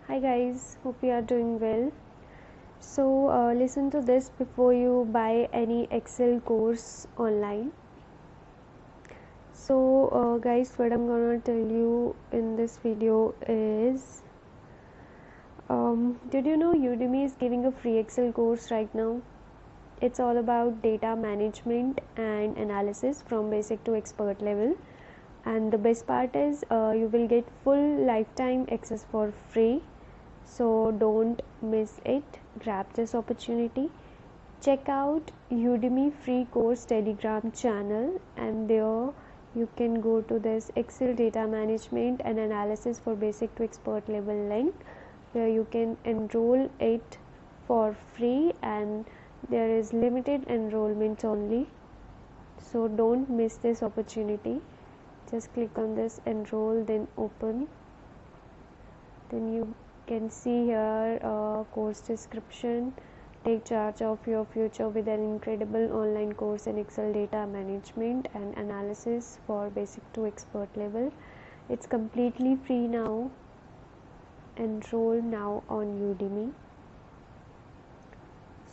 Hi guys, hope you are doing well. So listen to this before you buy any Excel course online. So guys, what I'm gonna tell you in this video is did you know Udemy is giving a free Excel course right now? It's all about data management and analysis from basic to expert level. And the best part is you will get full lifetime access for free. So don't miss it. Grab this opportunity. Check out Udemy free course Telegram channel, and there you can go to this Excel data management and analysis for basic to expert level link, where you can enroll it for free, and there is limited enrollment only. So don't miss this opportunity. Just click on this enroll, then open. Then you can see here course description. Take charge of your future with an incredible online course in Excel data management and analysis for basic to expert level. It's completely free now. Enroll now on Udemy.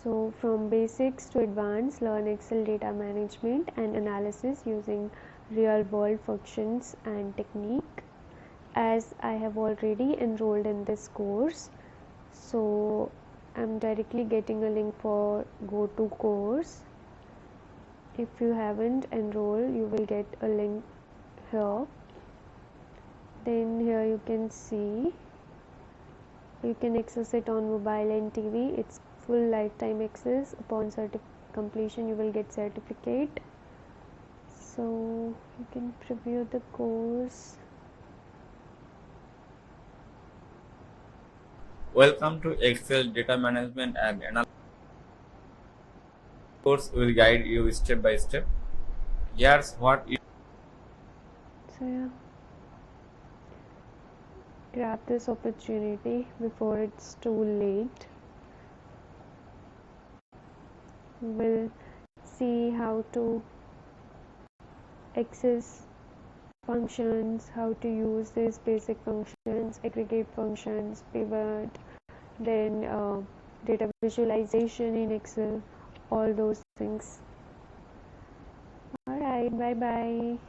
So from basics to advanced, learn Excel data management and analysis using real world functions and technique. As I have already enrolled in this course, so I'm directly getting a link for go to course. If you haven't enrolled, you will get a link here. Then here you can see you can access it on mobile and TV. It's full lifetime access. Upon completion you will get certificate. So you can preview the course. Welcome to Excel Data Management and Analysis course will guide you step by step. Here's what you So yeah, grab this opportunity before it's too late. We'll see how to access functions, how to use these basic functions, aggregate functions, pivot, then data visualization in Excel, all those things. Alright, bye bye.